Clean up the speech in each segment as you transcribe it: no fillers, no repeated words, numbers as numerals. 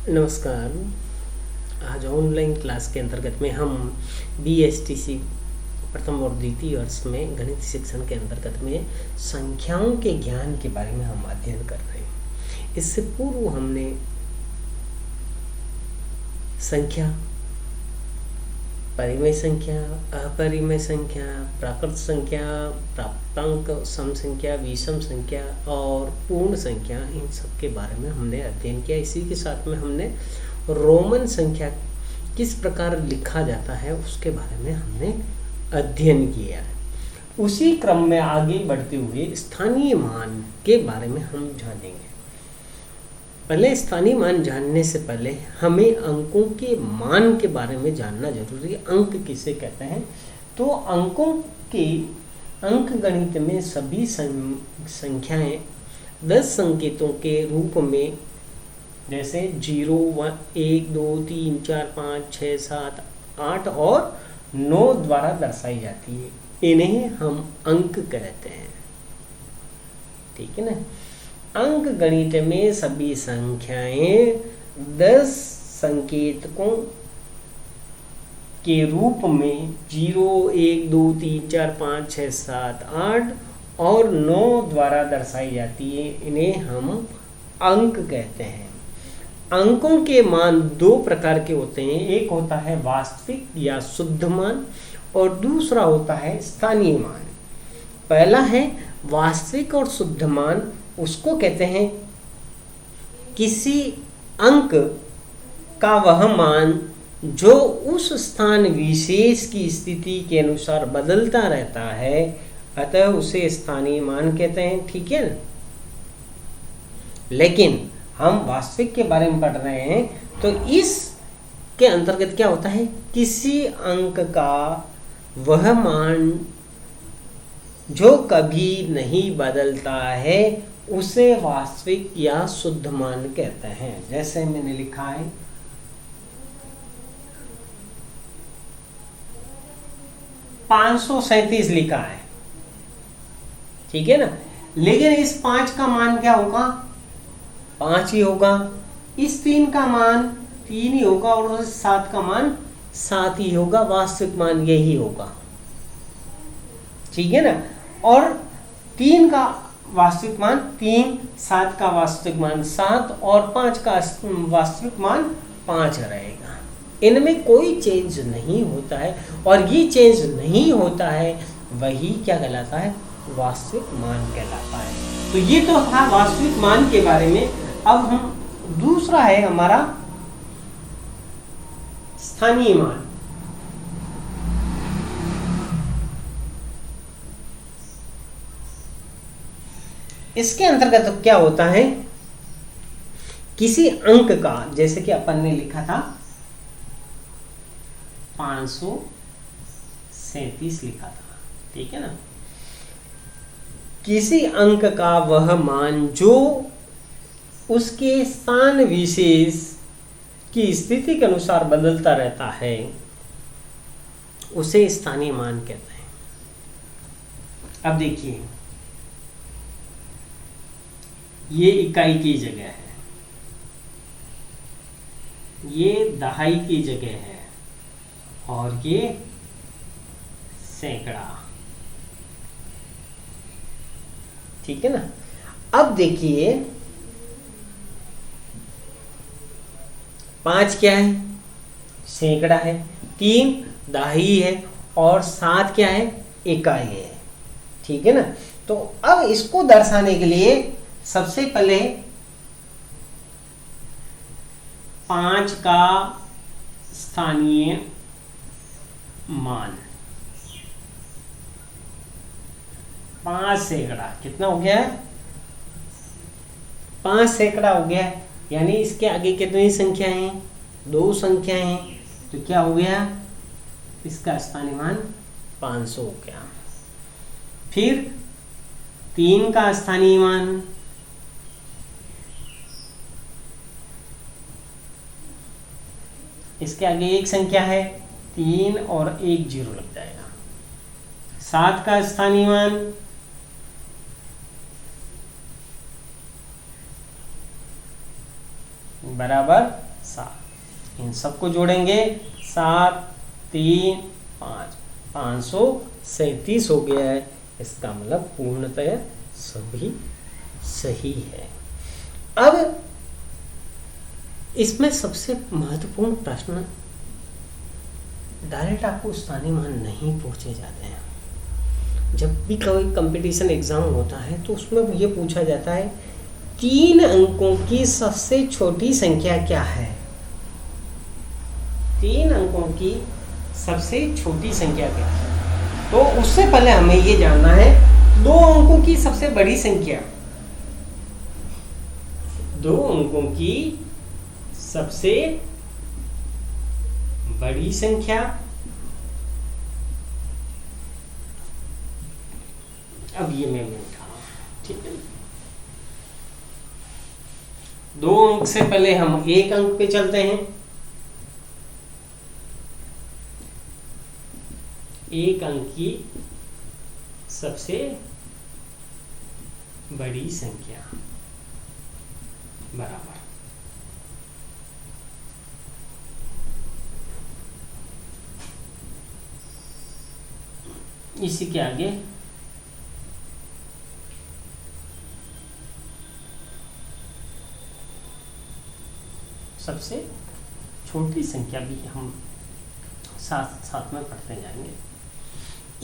नमस्कार। आज online class के अंतर्गत में हम BSTC प्रथम और द्वितीय वर्ष में गणित शिक्षण के अंतर्गत में संख्याओं के ज्ञान के बारे में हम अध्ययन कर रहे हैं। इससे पूर्व हमने संख्या, परिमेय संख्या, अपरिमेय संख्या, प्राकृत संख्या, प्राप्तांक, सम संख्या, विषम संख्या और पूर्ण संख्या, इन सब के बारे में हमने अध्ययन किया। इसी के साथ में हमने रोमन संख्या किस प्रकार लिखा जाता है उसके बारे में हमने अध्ययन किया है। उसी क्रम में आगे बढ़ते हुए स्थानीय मान के बारे में हम जानेंगे। पहले स्थानीय मान जानने से पहले हमें अंकों के मान के बारे में जानना जरूरी है। अंक किसे कहते हैं? तो अंक गणित में सभी संख्याएं 10 संकेतों के रूप में, जैसे 0, 1, 2, 3, 4, 5, 6, 7, 8 और 9 द्वारा दर्शाई जाती है। इन्हें हम अंक कहते हैं। ठीक है ना। अंक गणित में सभी संख्याएं 10 संकेतकों के रूप में 0, 1, 2, 3, 4, 5, 6, 7, 8 और 9 द्वारा दर्शाई जाती है। इन्हें हम अंक कहते हैं। अंकों के मान दो प्रकार के होते हैं। एक होता है वास्तविक या शुद्ध मान और दूसरा होता है स्थानीय मान। पहला है वास्तविक और शुद्ध मान। उसको कहते हैं किसी अंक का वह मान जो उस स्थान विशेष की स्थिति के अनुसार बदलता रहता है, अतः उसे स्थानीय मान कहते हैं। ठीक है। लेकिन हम वास्तविक के बारे में पढ़ रहे हैं, तो इस के अंतर्गत क्या होता है? किसी अंक का वह मान जो कभी नहीं बदलता है उसे वास्तविक या शुद्ध मान कहते हैं। जैसे मैंने लिखा है 537 लिखा है। ठीक है ना। लेकिन इस 5 का मान क्या होगा? 5 ही होगा। इस 3 का मान 3 ही होगा और 7 का मान 7 ही होगा। वास्तविक मान यही होगा। ठीक है ना। और 3 का वास्तविक मान 3, 7 का वास्तविक मान 7 और 5 का वास्तविक मान 5 रहेगा। इनमें कोई चेंज नहीं होता है और ये चेंज नहीं होता है वही क्या कहलाता है? वास्तविक मान कहलाता है। तो ये तो था वास्तविक मान के बारे में। अब हम दूसरा है हमारा स्थानीय मान। इसके अंतर्गत क्या होता है? किसी अंक का, जैसे कि अपन ने लिखा था 537 लिखा था। ठीक है ना। किसी अंक का वह मान जो उसके स्थान विशेष की स्थिति के अनुसार बदलता रहता है उसे स्थानीय मान कहते हैं। अब देखिए, ये इकाई की जगह है, ये दहाई की जगह है और ये सैकड़ा। ठीक है ना। अब देखिए 5 क्या है? सैकड़ा है। 3 दहाई है और 7 क्या है? इकाई है। ठीक है ना। तो अब इसको दर्शाने के लिए सबसे पहले 5 का स्थानीय मान, 5 सैकड़ा कितना हो गया है? 5 सैकड़ा हो गया। यानी इसके आगे कितनी संख्या है? 2 संख्या है। तो क्या हो गया? इसका स्थानीय मान 500 हो गया। फिर 3 का स्थानीय मान, इसके आगे एक संख्या है 3 और 1 0 लग जाएगा। 7 का स्थानीय मान, बराबर 7। इन सबको जोड़ेंगे 7 3 5, 537 हो गया है। इसका मतलब पूर्णतः सभी सही है। अब इसमें सबसे महत्वपूर्ण प्रश्न, डायरेक्ट आपको स्थानीय मान नहीं पूछे जाते हैं। जब भी कोई कंपटीशन एग्जाम होता है तो उसमें ये पूछा जाता है 3 अंकों की सबसे छोटी संख्या क्या है। 3 अंकों की सबसे छोटी संख्या क्या है। तो उससे पहले हमें ये जानना है 2 अंकों की सबसे बड़ी संख्या। 2 अंकों की सबसे बड़ी संख्या, अब ये मैं उठा, ठीक है। 2 अंक से पहले हम 1 अंक पे चलते हैं। 1 अंक की सबसे बड़ी संख्या बराबर इसी के आगे सबसे छोटी संख्या भी हम साथ साथ में पढ़ते जाएंगे।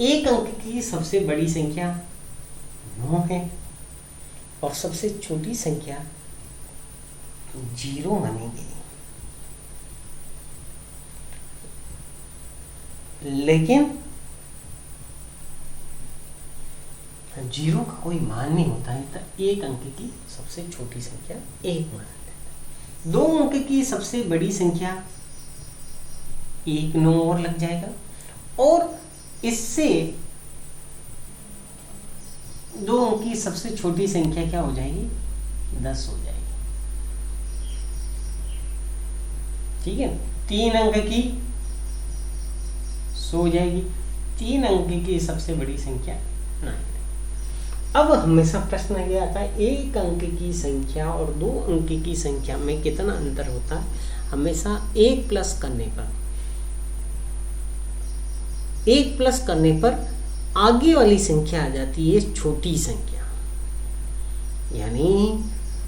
1 अंक की सबसे बड़ी संख्या 9 है और सबसे छोटी संख्या 0 मानेंगे। लेकिन 0 का कोई मान नहीं होता है, तो 1 अंक की सबसे छोटी संख्या 1 मान लेते हैं। 2 अंक की सबसे बड़ी संख्या 1 9 और लग जाएगा और इससे 2 अंक की सबसे छोटी संख्या क्या हो जाएगी 10 हो जाएगी। ठीक है, 3 अंक की 100 हो जाएगी। 3 अंक की सबसे बड़ी संख्या 9। अब हमेशा प्रश्न ये आता है 1 अंक की संख्या और 2 अंक की संख्या में कितना अंतर होता है। हमेशा 1 प्लस करने पर आगे वाली संख्या आ जाती है छोटी संख्या, यानी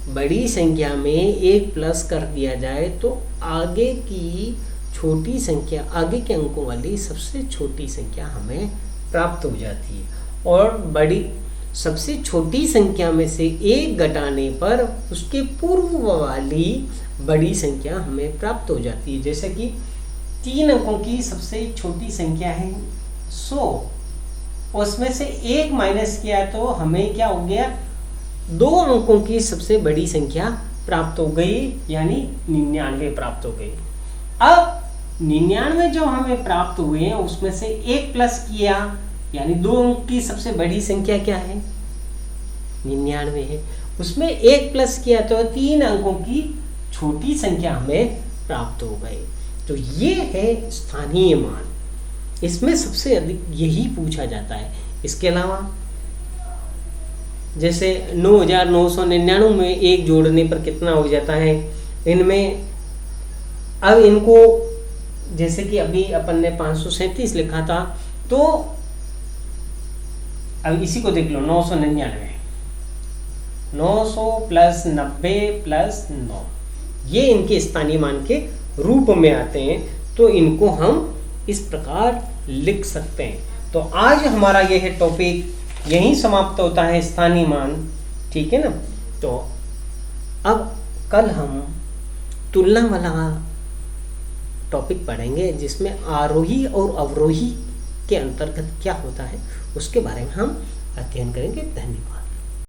बड़ी संख्या में 1 प्लस कर दिया जाए तो आगे की छोटी संख्या, आगे के अंकों वाली सबसे छोटी संख्या हमें प्राप्त हो जाती है और बड़ी सबसे छोटी संख्या में से 1 घटाने पर उसके पूर्व वाली बड़ी संख्या हमें प्राप्त हो जाती है। जैसे कि 3 अंकों की सबसे छोटी संख्या है 100, उसमें से 1 माइनस किया तो हमें क्या हो गया 2 अंकों की सबसे बड़ी संख्या प्राप्त हो गई, यानी 99 प्राप्त हो गई। अब 99 जो हमें प्राप्त हुए हैं उसमें से 1 प्लस किया, यानी 2 अंक की सबसे बड़ी संख्या क्या है 99 है, उसमें 1 प्लस किया तो 3 अंकों की छोटी संख्या हमें प्राप्त हो गई। तो ये है स्थानीय मान, इसमें सबसे अधिक यही पूछा जाता है। इसके अलावा जैसे 9999 में 1 जोड़ने पर कितना हो जाता है, इनमें अब इनको जैसे कि अभी अपन ने 537 लिखा था, तो अब इसी को देख लो 999, 900 प्लस 90 प्लस 9, ये इनके स्थानीय मान के रूप में आते हैं। तो इनको हम इस प्रकार लिख सकते हैं। तो आज हमारा यह टॉपिक यहीं समाप्त होता है, स्थानीय मान, ठीक है ना। तो अब कल हम तुलना वाला टॉपिक पढ़ेंगे जिसमें आरोही और अवरोही के अंतर्गत क्या होता है उसके बारे में हम अध्ययन करेंगे। धन्यवाद।